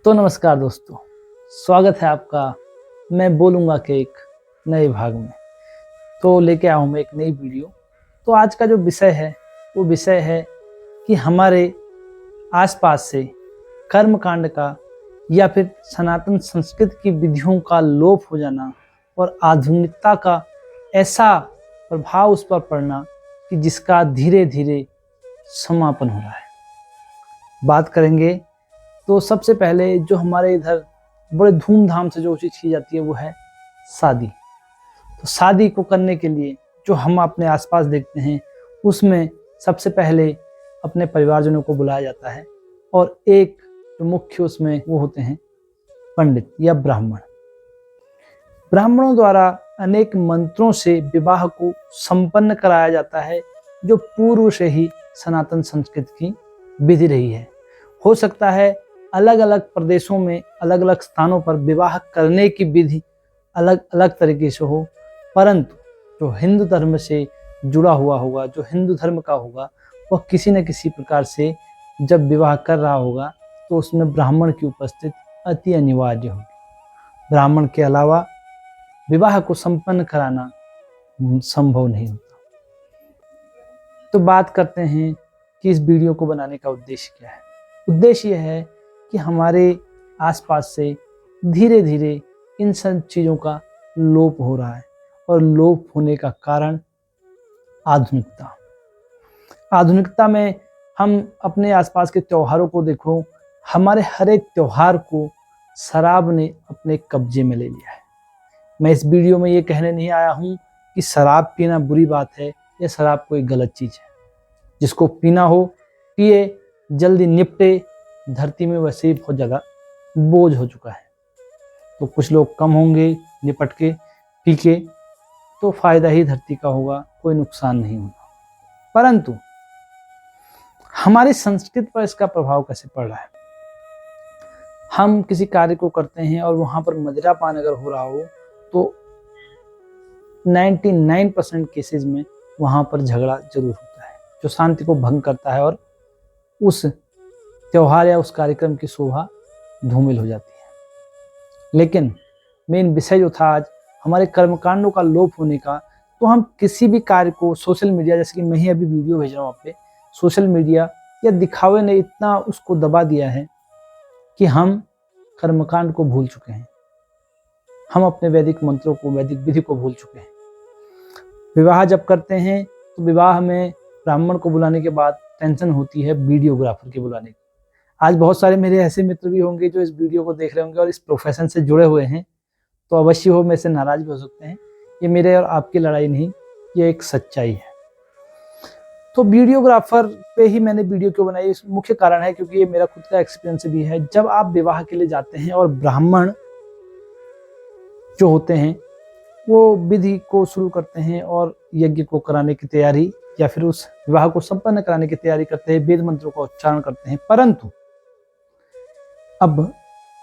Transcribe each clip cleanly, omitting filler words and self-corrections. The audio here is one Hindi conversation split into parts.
तो नमस्कार दोस्तों, स्वागत है आपका। मैं बोलूँगा कि एक नए भाग में तो लेके आया हूँ मैं एक नई वीडियो। तो आज का जो विषय है वो विषय है कि हमारे आसपास से कर्मकांड का या फिर सनातन संस्कृति की विधियों का लोप हो जाना और आधुनिकता का ऐसा प्रभाव उस पर पड़ना कि जिसका धीरे धीरे समापन हो रहा है। बात करेंगे तो सबसे पहले जो हमारे इधर बड़े धूमधाम से जो चीज़ की जाती है वो है शादी। तो शादी को करने के लिए जो हम अपने आसपास देखते हैं उसमें सबसे पहले अपने परिवारजनों को बुलाया जाता है और एक जो मुख्य उसमें वो होते हैं पंडित या ब्राह्मण। ब्राह्मणों द्वारा अनेक मंत्रों से विवाह को संपन्न कराया जाता है जो पूर्व से ही सनातन संस्कृति की विधि रही है। हो सकता है अलग अलग प्रदेशों में अलग अलग स्थानों पर विवाह करने की विधि अलग अलग तरीके से हो, परंतु जो हिंदू धर्म से जुड़ा हुआ होगा, जो हिंदू धर्म का होगा, वह किसी न किसी प्रकार से जब विवाह कर रहा होगा तो उसमें ब्राह्मण की उपस्थिति अति अनिवार्य होगी। ब्राह्मण के अलावा विवाह को संपन्न कराना संभव नहीं होता। तो बात करते हैं कि इस वीडियो को बनाने का उद्देश्य क्या है। उद्देश्य यह है कि हमारे आसपास से धीरे धीरे इन सब चीज़ों का लोप हो रहा है और लोप होने का कारण आधुनिकता में हम अपने आसपास के त्योहारों को देखो, हमारे हर एक त्योहार को शराब ने अपने कब्जे में ले लिया है। मैं इस वीडियो में ये कहने नहीं आया हूँ कि शराब पीना बुरी बात है या शराब कोई गलत चीज़ है। जिसको पीना हो पिए, जल्दी निपटे। धरती में वैसे ही बहुत ज़्यादा बोझ हो चुका है, तो कुछ लोग कम होंगे निपट के पी के, तो फायदा ही धरती का होगा, कोई नुकसान नहीं होगा। परंतु हमारी संस्कृति पर इसका प्रभाव कैसे पड़ रहा है। हम किसी कार्य को करते हैं और वहाँ पर मदिरापान अगर हो रहा हो तो 99% केसेस में वहाँ पर झगड़ा जरूर होता है जो शांति को भंग करता है और उस त्योहार या उस कार्यक्रम की शोभा धूमिल हो जाती है। लेकिन मेन विषय जो था आज हमारे कर्मकांडों का लोप होने का, तो हम किसी भी कार्य को सोशल मीडिया, जैसे कि मैं ही अभी वीडियो भेज रहा हूँ आप पे, सोशल मीडिया या दिखावे ने इतना उसको दबा दिया है कि हम कर्मकांड को भूल चुके हैं। हम अपने वैदिक मंत्रों को, वैदिक विधि को भूल चुके हैं। विवाह जब करते हैं तो विवाह में ब्राह्मण को बुलाने के बाद टेंशन होती है वीडियोग्राफर के बुलाने की। आज बहुत सारे मेरे ऐसे मित्र भी होंगे जो इस वीडियो को देख रहे होंगे और इस प्रोफेशन से जुड़े हुए हैं, तो अवश्य हो मेरे से नाराज भी हो सकते हैं। ये मेरे और आपकी लड़ाई नहीं, ये एक सच्चाई है। तो वीडियोग्राफर पे ही मैंने वीडियो क्यों बनाई, इस मुख्य कारण है क्योंकि ये मेरा खुद का एक्सपीरियंस भी है। जब आप विवाह के लिए जाते हैं और ब्राह्मण जो होते हैं वो विधि को शुरू करते हैं और यज्ञ को कराने की तैयारी या फिर उस विवाह को संपन्न कराने की तैयारी करते हैं, वेद मंत्रों का उच्चारण करते हैं, परंतु अब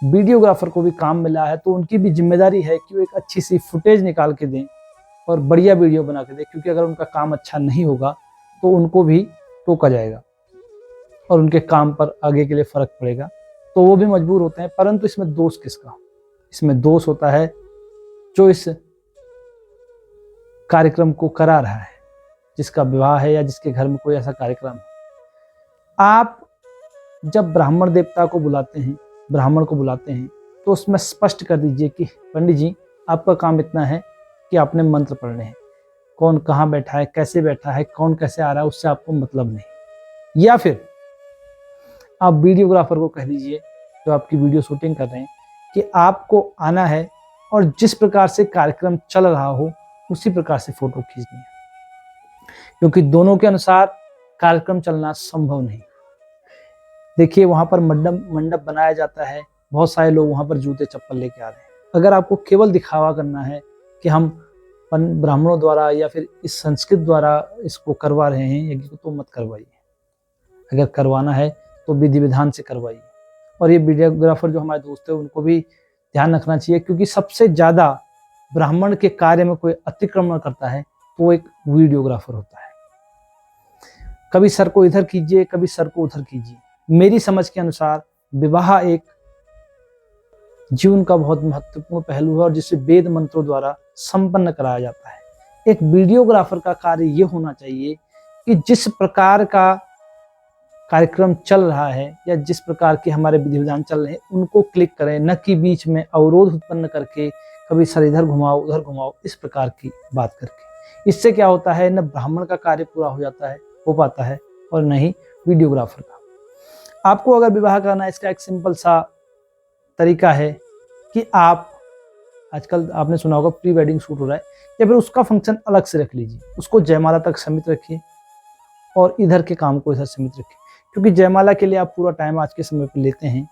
वीडियोग्राफर को भी काम मिला है तो उनकी भी जिम्मेदारी है कि वो एक अच्छी सी फुटेज निकाल के दें और बढ़िया वीडियो बना के दें, क्योंकि अगर उनका काम अच्छा नहीं होगा तो उनको भी टोका जाएगा और उनके काम पर आगे के लिए फर्क पड़ेगा, तो वो भी मजबूर होते हैं। परंतु इसमें दोष किसका? इसमें दोष होता है जो इस कार्यक्रम को करा रहा है, जिसका विवाह है या जिसके घर में कोई ऐसा कार्यक्रम है। आप जब ब्राह्मण देवता को बुलाते हैं, ब्राह्मण को बुलाते हैं, तो उसमें स्पष्ट कर दीजिए कि पंडित जी आपका काम इतना है कि आपने मंत्र पढ़ने हैं। कौन कहाँ बैठा है, कैसे बैठा है, कौन कैसे आ रहा है, उससे आपको मतलब नहीं। या फिर आप वीडियोग्राफर को कह दीजिए जो आपकी वीडियो शूटिंग कर रहे हैं कि आपको आना है और जिस प्रकार से कार्यक्रम चल रहा हो उसी प्रकार से फोटो खींचनी है, क्योंकि दोनों के अनुसार कार्यक्रम चलना संभव नहीं। देखिए वहाँ पर मंडप बनाया जाता है, बहुत सारे लोग वहाँ पर जूते चप्पल लेके आ रहे हैं। अगर आपको केवल दिखावा करना है कि हम ब्राह्मणों द्वारा या फिर इस संस्कृत द्वारा इसको करवा रहे हैं यज्ञ को, तो मत करवाइए। अगर करवाना है तो विधि विधान से करवाइए। और ये वीडियोग्राफर जो हमारे दोस्त है उनको भी ध्यान रखना चाहिए, क्योंकि सबसे ज़्यादा ब्राह्मण के कार्य में कोई अतिक्रमण करता है तो एक वीडियोग्राफर होता है। कभी सर को इधर कीजिए, कभी सर को उधर कीजिए। मेरी समझ के अनुसार विवाह एक जीवन का बहुत महत्वपूर्ण पहलू है और जिसे वेद मंत्रों द्वारा संपन्न कराया जाता है। एक वीडियोग्राफर का कार्य ये होना चाहिए कि जिस प्रकार का कार्यक्रम चल रहा है या जिस प्रकार के हमारे विधि विधान चल रहे हैं उनको क्लिक करें, न कि बीच में अवरोध उत्पन्न करके कभी सर इधर घुमाओ उधर घुमाओ इस प्रकार की बात करके। इससे क्या होता है, न ब्राह्मण का कार्य पूरा हो पाता है और न ही वीडियोग्राफर का। आपको अगर विवाह करना है, इसका एक सिंपल सा तरीका है कि आप, आजकल आपने सुना होगा प्री वेडिंग शूट हो रहा है, या फिर उसका फंक्शन अलग से रख लीजिए, उसको जयमाला तक सीमित रखिए और इधर के काम को इधर सीमित रखिए, क्योंकि जयमाला के लिए आप पूरा टाइम आज के समय पर लेते हैं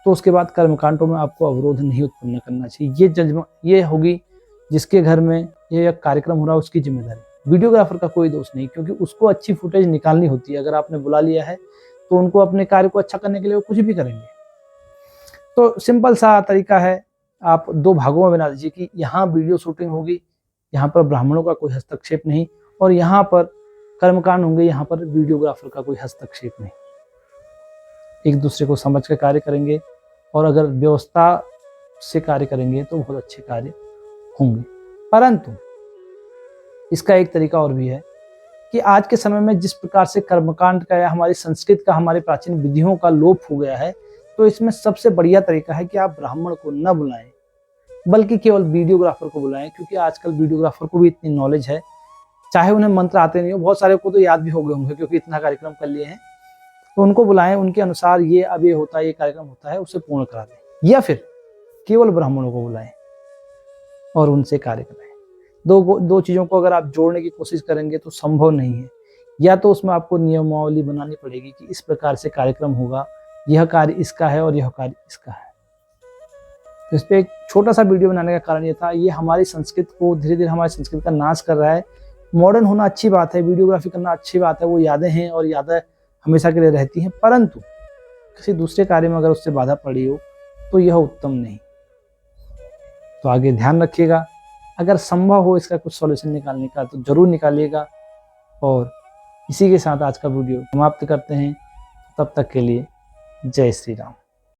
तो उसके बाद कर्मकांडों में आपको अवरोध नहीं उत्पन्न करना चाहिए। ये होगी जिसके घर में ये कार्यक्रम हो रहा है उसकी जिम्मेदारी। वीडियोग्राफर का कोई दोष नहीं, क्योंकि उसको अच्छी फुटेज निकालनी होती है। अगर आपने बुला लिया है तो उनको अपने कार्य को अच्छा करने के लिए वो कुछ भी करेंगे। तो सिंपल सा तरीका है, आप 2 भागों में बना दीजिए कि यहाँ वीडियो शूटिंग होगी, यहाँ पर ब्राह्मणों का कोई हस्तक्षेप नहीं, और यहाँ पर कर्मकांड होंगे, यहाँ पर वीडियोग्राफर का कोई हस्तक्षेप नहीं। एक दूसरे को समझ कर कार्य करेंगे और अगर व्यवस्था से कार्य करेंगे तो बहुत अच्छे कार्य होंगे। परंतु इसका एक तरीका और भी है कि आज के समय में जिस प्रकार से कर्मकांड का या हमारी संस्कृत का, हमारी प्राचीन विधियों का लोप हो गया है, तो इसमें सबसे बढ़िया तरीका है कि आप ब्राह्मण को न बुलाएं बल्कि केवल वीडियोग्राफर को बुलाएं, क्योंकि आजकल वीडियोग्राफर को भी इतनी नॉलेज है, चाहे उन्हें मंत्र आते नहीं हो, बहुत सारे को तो याद भी हो गए होंगे क्योंकि इतना कार्यक्रम कर लिए हैं, तो उनको बुलाएं, उनके अनुसार ये अब ये होता है, ये कार्यक्रम होता है, उसे पूर्ण करा दें, या फिर केवल ब्राह्मणों को बुलाएं और उनसे कार्य कराएं। दो चीज़ों को अगर आप जोड़ने की कोशिश करेंगे तो संभव नहीं है। या तो उसमें आपको नियमावली बनानी पड़ेगी कि इस प्रकार से कार्यक्रम होगा, यह कार्य इसका है और यह कार्य इसका है। तो इस पर एक छोटा सा वीडियो बनाने का कारण ये था, ये हमारी संस्कृत को धीरे धीरे, हमारी संस्कृत का नाश कर रहा है। मॉडर्न होना अच्छी बात है, वीडियोग्राफी करना अच्छी बात है, वो यादें हैं और यादें हमेशा के लिए रहती हैं, परंतु किसी दूसरे कार्य में अगर उससे बाधा पड़ी हो तो यह उत्तम नहीं। तो आगे ध्यान रखिएगा, अगर संभव हो इसका कुछ सॉल्यूशन निकालने का तो जरूर निकालिएगा। और इसी के साथ आज का वीडियो समाप्त करते हैं। तब तक के लिए जय श्री राम।